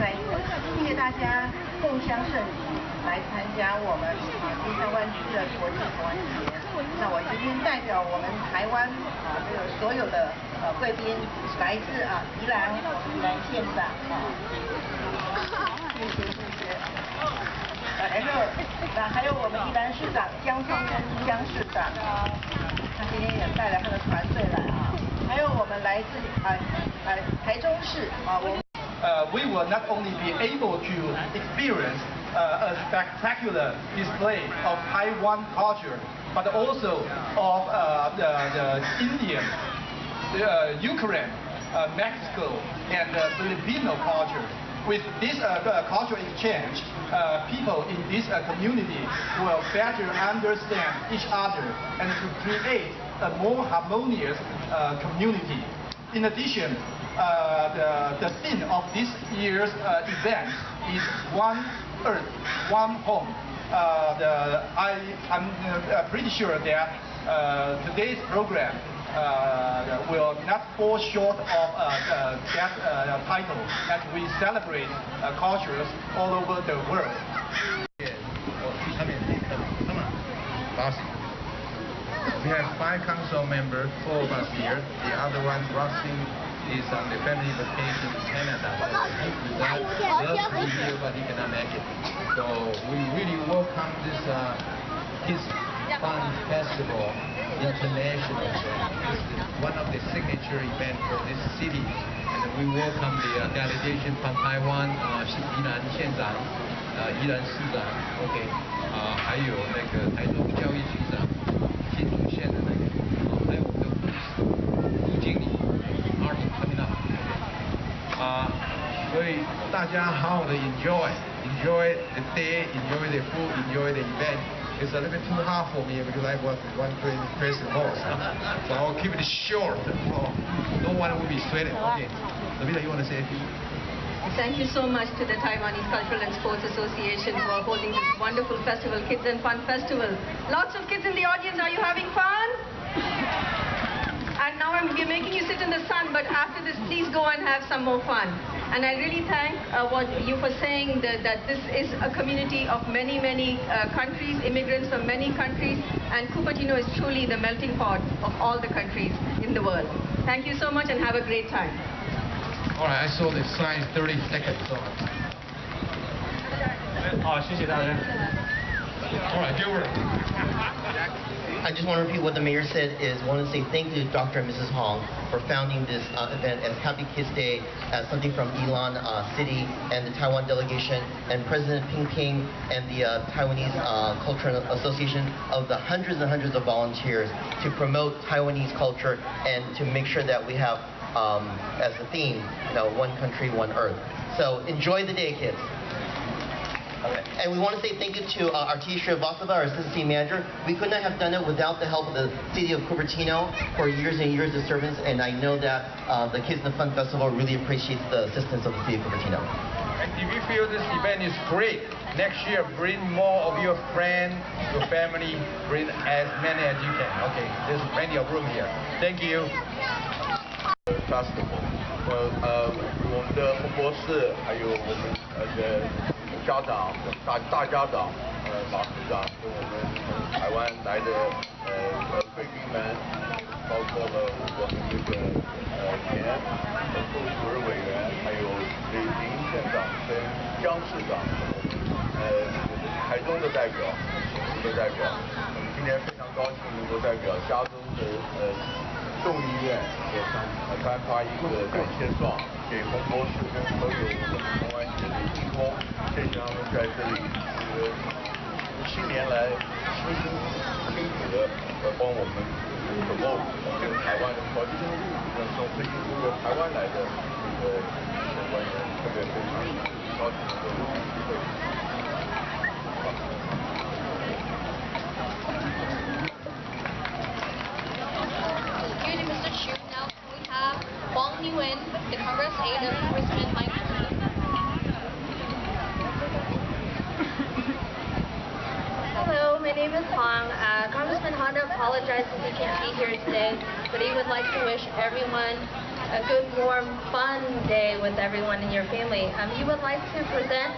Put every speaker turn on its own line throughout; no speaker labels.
再一次谢谢大家共襄盛举来参加我们金台湾区的国际台湾节。那我今天代表我们台湾这个所有的贵宾，来自宜兰，我们宜兰县长谢谢。还有我们宜兰市长江聪跟江市长，他今天也带了他的团队来还有我们来自台中市
we will not only be able to experience a spectacular display of Taiwan culture, but also of the Indian, Ukraine, Mexico, and Filipino culture. With this cultural exchange, people in this community will better understand each other and to create a more harmonious community. In addition, the theme of this year's event is One Earth, One Home. I'm pretty sure that today's program will not fall short of that title as we celebrate cultures all over the world.
We have 5 council members, 4 of us here. The other one, Roxy, is on the family vacation in Canada. That loves to be here, but he cannot make it. So we really welcome this Kids Fun Festival International. It's one of the signature events for this city. And we welcome the delegation from Taiwan, 宜兰县长、宜兰市长 ，OK， 还有那个台中教育局长、新竹县的那个，还有我们的副经理 Martin coming up。所以大家好好的 enjoy the day, enjoy the food, enjoy the event. It's a little bit too hard for me because I was one person more. So I'll keep it short. No one will be sweating. Okay. Lavita, you want to say a few?
Thank you so much to the Taiwanese Cultural and Sports Association for holding this wonderful festival, Kids and Fun Festival. Lots of kids in the audience. Are you having fun? And now we're making you sit in the sun, but after this, please go and have some more fun. And I really thank you for saying that this is a community of many countries, immigrants from many countries, and Cupertino is truly the melting pot of all the countries in the world. Thank you so much and have a great time.
All right, I saw the sign 30 seconds. All right, Gilbert.
I just want to repeat what the mayor said is want to say thank you to Dr. and Mrs. Hong for founding this event as Happy Kids Day, as something from Yilan City and the Taiwan delegation, and President Ping Ping and the Taiwanese Cultural Association of the hundreds and hundreds of volunteers to promote Taiwanese culture and to make sure that we have as a theme, one country, one earth. So enjoy the day, kids. Okay. And we want to say thank you to Artie Srivastava, our assistant city manager. We could not have done it without the help of the city of Cupertino for years and years of service, and I know that the Kids in the Fun Festival really appreciates the assistance of the city of Cupertino.
And if you feel this event is great, next year bring more of your friends, your family, bring as many as you can. Okay, there's plenty of room here. Thank you.
Festival. 我们的洪博士，还有我们的家长、大家长，马市长，跟我们从台湾来的贵宾们，包括了我们这个前副主任委员，还有林县长跟江市长，台中的代表、新竹的代表，我们今天非常高兴能够代表加州的众议院颁发一个感谢状给洪博士跟所有我们台湾节的义工，谢谢他们在这里7年来辛苦的帮我们promote台湾的culture，从这些台湾来的相关人特别非常高兴能够有机会。
Wong Nguyen, the Congress aide of Congressman Mike.
Hello, my name is Hong. Congressman Honda apologizes he can't be here today, but he would like to wish everyone a good, warm, fun day with everyone in your family. You would like to present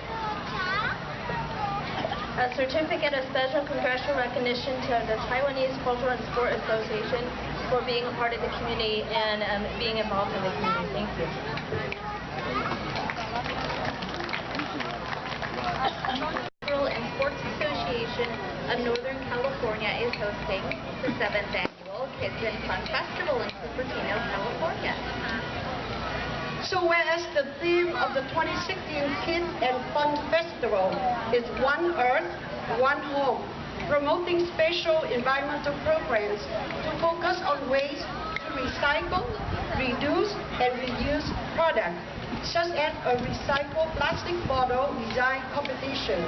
a certificate of special congressional recognition to the Taiwanese Cultural and Sport Association for being a part of the community and being involved in the community. Thank you.
Cultural and Sports Association of Northern California is hosting the 7th annual Kids and Fun Festival in Cupertino, California.
So whereas the theme of the 2016 Kids and Fun Festival is One Earth, One Home, promoting spatial environmental programs to focus on ways to recycle, reduce, and reuse products, such as a recycled plastic bottle design competition,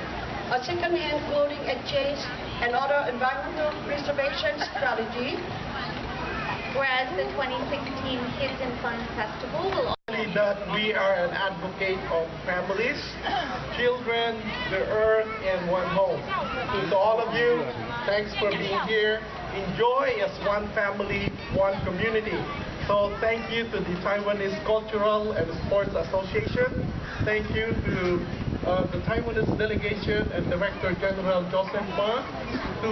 a second-hand clothing exchange, and other environmental preservation strategy.
Whereas the 2016 Kids and Fun Festival will
that we are an advocate of families, children, the earth, and one home. To all of you, thanks for being here. Enjoy as one family, one community. So thank you to the Taiwanese Cultural and Sports Association. Thank you to the Taiwanese delegation and Director General Joseph Ma, to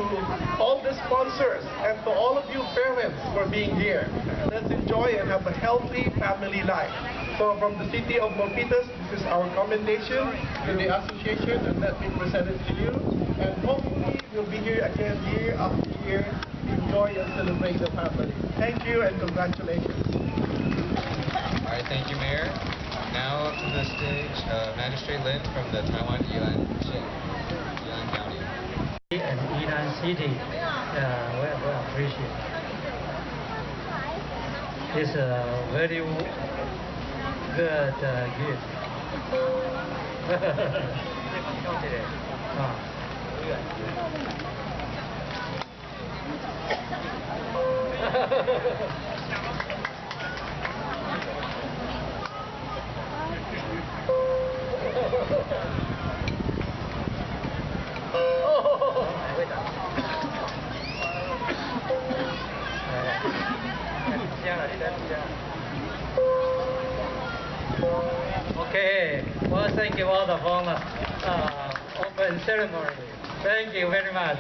all the sponsors, and to all of you parents for being here. Let's enjoy and have a healthy family life. So from the city of Milpitas, this is our commendation to the association, and let me present it to you. And hopefully we'll be here again year after year. Enjoy and celebrate the family. Thank you and congratulations.
All right, thank you, Mayor. Now up to the stage, Magistrate Lin from the Taiwan Yilan County.
And Yilan City, we appreciate. It's a very good gift. Okay, well, thank you all for the open ceremony. Thank you very much.